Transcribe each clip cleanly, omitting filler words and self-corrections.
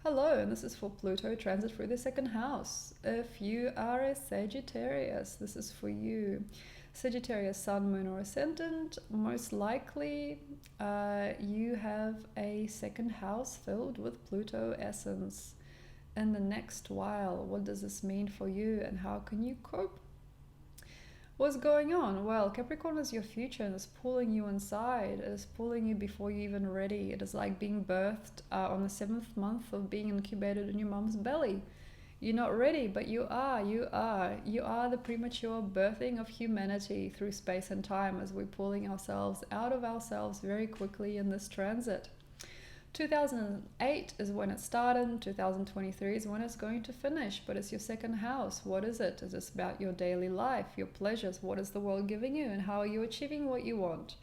Hello, and this is for Pluto transit through the second house. If you are a Sagittarius, this is for you. Sagittarius, Sun, Moon, or Ascendant, most likely you have a second house filled with Pluto essence. In the next while, what does this mean for you and how can you cope? What's going on? Well, Capricorn is your future and is pulling you inside. It is pulling you before you're even ready. It is like being birthed on the 7th month of being incubated in your mom's belly. You're not ready, but you are. You are. You are the premature birthing of humanity through space and time as we're pulling ourselves out of ourselves very quickly in this transit. 2008 is when it started, 2023 is when it's going to finish, but it's your second house. What is it? Is this about your daily life, your pleasures? What is the world giving you and how are you achieving what you want?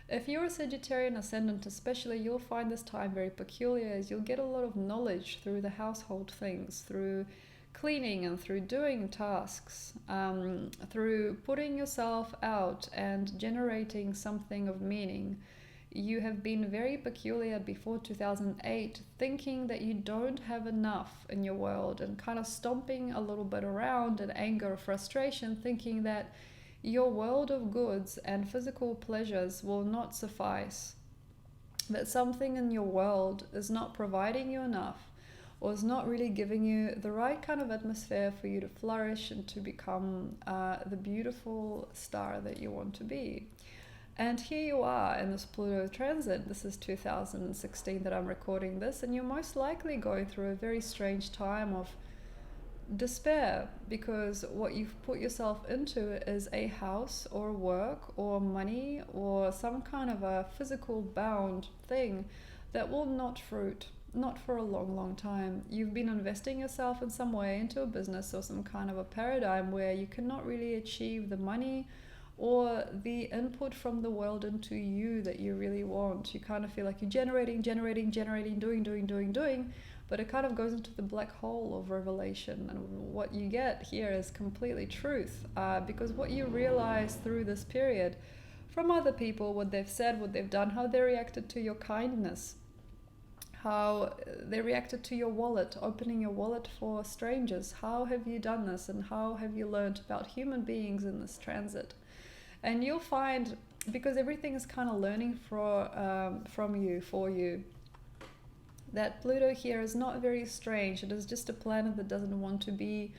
If you're a Sagittarian ascendant especially, you'll find this time very peculiar as you'll get a lot of knowledge through the household things, through cleaning and through doing tasks, through putting yourself out and generating something of meaning. You have been very peculiar before 2008, thinking that you don't have enough in your world and kind of stomping a little bit around in anger or frustration, thinking that your world of goods and physical pleasures will not suffice, that something in your world is not providing you enough or is not really giving you the right kind of atmosphere for you to flourish and to become the beautiful star that you want to be. And here you are in this Pluto transit. This is 2016 that I'm recording this, and you're most likely going through a very strange time of despair because what you've put yourself into is a house or work or money or some kind of a physical bound thing that will not fruit, not for a long, long time. You've been investing yourself in some way into a business or some kind of a paradigm where you cannot really achieve the money or the input from the world into you that you really want. You kind of feel like you're generating, doing, but it kind of goes into the black hole of revelation. And what you get here is completely truth, because what you realize through this period from other people, what they've said, what they've done, how they reacted to your kindness, how they reacted to your wallet, opening your wallet for strangers. How have you done this and how have you learned about human beings in this transit? And you'll find, because everything is kind of learning from you, for you, that Pluto here is not very strange. It is just a planet that doesn't want to be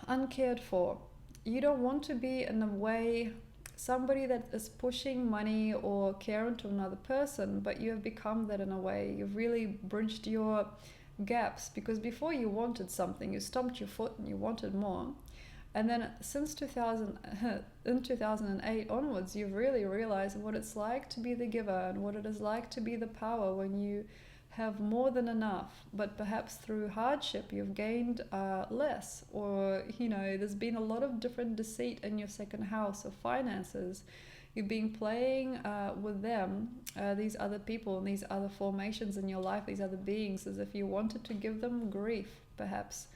uncared for. You don't want to be, in a way, somebody that is pushing money or care into another person, but you have become that in a way. You've really bridged your gaps, because before you wanted something, you stomped your foot and you wanted more. And then since 2008 onwards, you've really realized what it's like to be the giver and what it is like to be the power when you have more than enough, but perhaps through hardship you've gained less, or there's been a lot of different deceit in your second house of finances. You've been playing with them, these other people and these other formations in your life, these other beings, as if you wanted to give them grief, perhaps.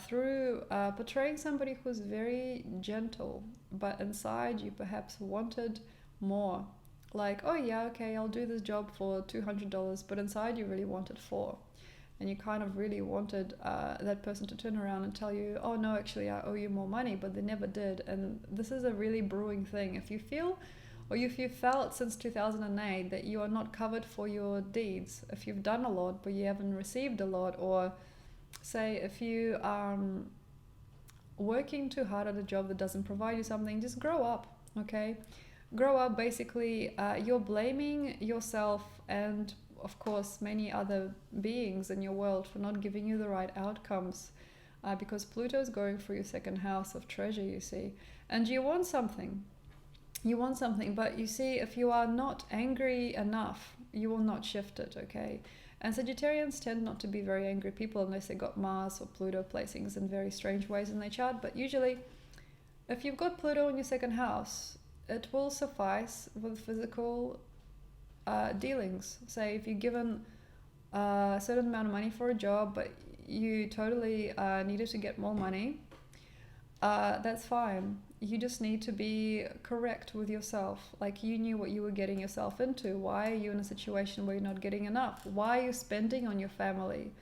Through portraying somebody who's very gentle, but inside you perhaps wanted more. Like, oh yeah, okay, I'll do this job for $200, but inside you really wanted $4. And you kind of really wanted that person to turn around and tell you, oh no, actually I owe you more money, but they never did. And this is a really brewing thing. If you feel, or if you felt since 2008 that you are not covered for your deeds, if you've done a lot but you haven't received a lot, or say if you are working too hard at a job that doesn't provide you something, just grow up, okay? Grow up. Basically, you're blaming yourself and of course many other beings in your world for not giving you the right outcomes, because Pluto is going through your second house of treasure, you see, and you want something, but you see, if you are not angry enough, you will not shift it, okay? And Sagittarians tend not to be very angry people unless they got Mars or Pluto placings in very strange ways in their chart. But usually, if you've got Pluto in your second house, it will suffice with physical dealings. Say if you're given a certain amount of money for a job, but you totally needed to get more money, that's fine. you just need to be correct with yourself. Like, you knew what you were getting yourself into. Why are you in a situation where you're not getting enough? Why are you spending on your family?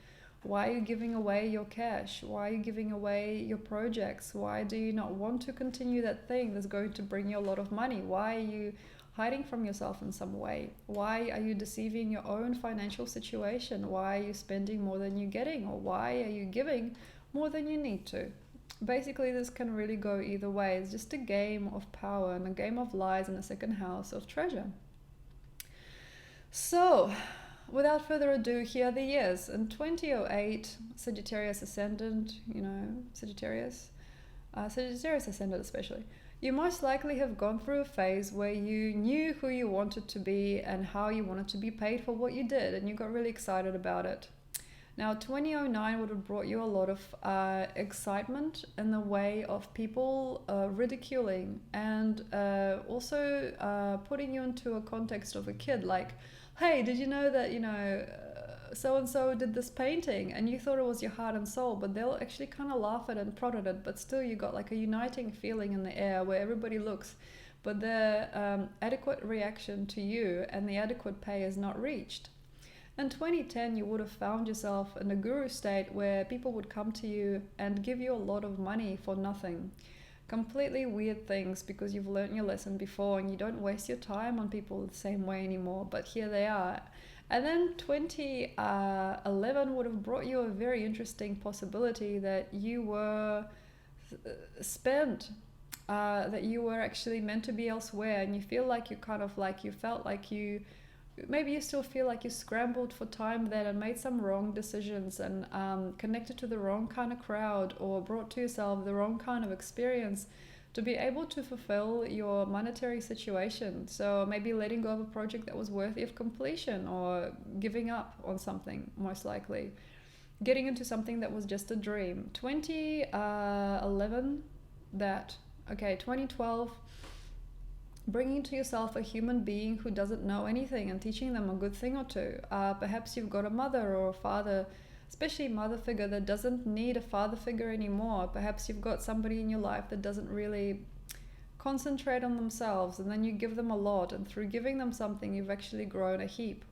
Why are you giving away your cash? Why are you giving away your projects? Why do you not want to continue that thing that's going to bring you a lot of money? Why are you hiding from yourself in some way? Why are you deceiving your own financial situation? Why are you spending more than you're getting? Or why are you giving more than you need to? Basically, this can really go either way. It's just a game of power and a game of lies in the second house of treasure. So, without further ado, here are the years. In 2008, Sagittarius ascendant, Sagittarius ascendant especially. You most likely have gone through a phase where you knew who you wanted to be and how you wanted to be paid for what you did, and you got really excited about it. Now, 2009 would have brought you a lot of excitement in the way of people ridiculing and also putting you into a context of a kid. Like, hey, did you know that, so-and-so did this painting, and you thought it was your heart and soul, but they'll actually kind of laugh at it and prod at it, but still you got like a uniting feeling in the air where everybody looks, but the adequate reaction to you and the adequate pay is not reached. In 2010, you would have found yourself in a guru state where people would come to you and give you a lot of money for nothing. Completely weird things, because you've learned your lesson before and you don't waste your time on people the same way anymore, but here they are. And then 2011 would have brought you a very interesting possibility that you were spent, that you were actually meant to be elsewhere, and you feel like you felt like you maybe you still feel like you scrambled for time then and made some wrong decisions and connected to the wrong kind of crowd, or brought to yourself the wrong kind of experience to be able to fulfill your monetary situation. So maybe letting go of a project that was worthy of completion, or giving up on something, most likely. Getting into something that was just a dream. 2011, 2012, bringing to yourself a human being who doesn't know anything and teaching them a good thing or two. Perhaps you've got a mother or a father, especially mother figure, that doesn't need a father figure anymore. Perhaps you've got somebody in your life that doesn't really concentrate on themselves, and then you give them a lot, and through giving them something, you've actually grown a heap.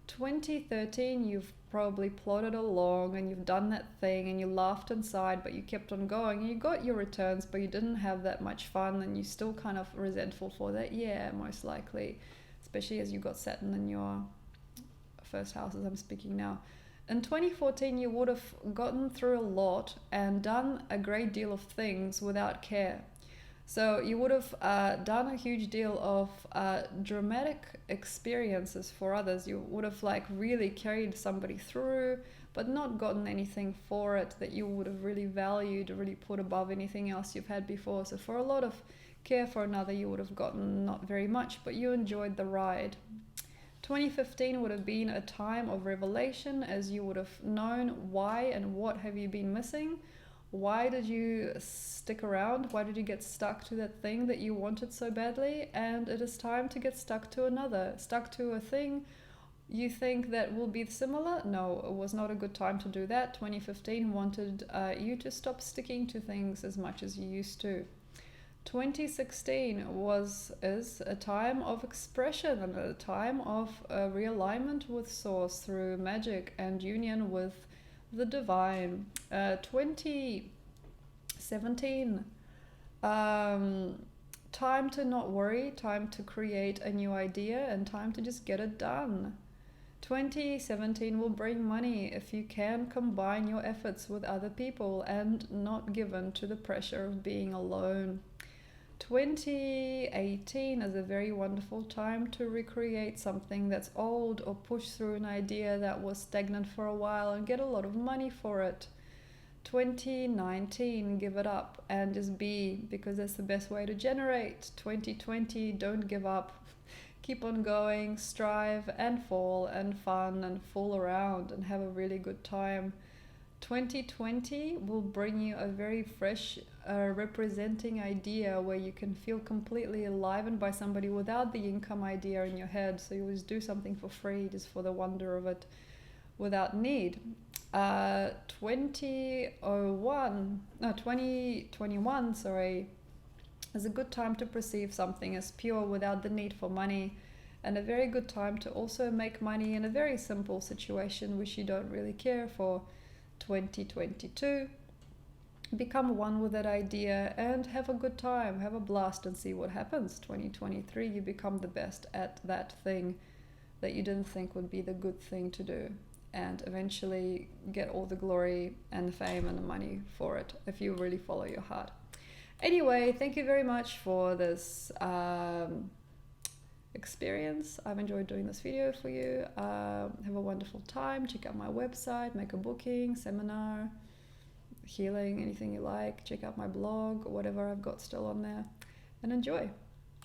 2013, you've probably plodded along and you've done that thing and you laughed inside, but you kept on going and you got your returns, but you didn't have that much fun, and you're still kind of resentful for that, most likely, especially as you got Saturn in your first house as I'm speaking now. In 2014, you would have gotten through a lot and done a great deal of things without care. So you would have done a huge deal of dramatic experiences for others. You would have really carried somebody through, but not gotten anything for it that you would have really valued, or really put above anything else you've had before. So for a lot of care for another, you would have gotten not very much, but you enjoyed the ride. 2015 would have been a time of revelation, as you would have known why and what have you been missing. Why did you stick around? Why did you get stuck to that thing that you wanted so badly? And it is time to get stuck to another. Stuck to a thing you think that will be similar? No, it was not a good time to do that. 2015 wanted you to stop sticking to things as much as you used to. 2016 is a time of expression and a time of realignment with Source through magic and union with the divine. 2017, time to not worry, time to create a new idea, and time to just get it done. 2017 will bring money if you can combine your efforts with other people and not given to the pressure of being alone. 2018 is a very wonderful time to recreate something that's old, or push through an idea that was stagnant for a while and get a lot of money for it. 2019, give it up and just be, because that's the best way to generate. 2020, don't give up. Keep on going, strive and fall and fun and fool around and have a really good time. 2020 will bring you a very fresh representing idea where you can feel completely enlivened by somebody without the income idea in your head. So you always do something for free just for the wonder of it without need. 2021, is a good time to perceive something as pure without the need for money, and a very good time to also make money in a very simple situation which you don't really care for. 2022. Become one with that idea and have a good time, have a blast, and see what happens. 2023, you become the best at that thing that you didn't think would be the good thing to do, and eventually get all the glory and the fame and the money for it if you really follow your heart. Anyway, thank you very much for this experience. I've enjoyed doing this video for you. Have a wonderful time. Check out my website, make a booking, seminar, healing, anything you like. Check out my blog, whatever I've got still on there, and enjoy.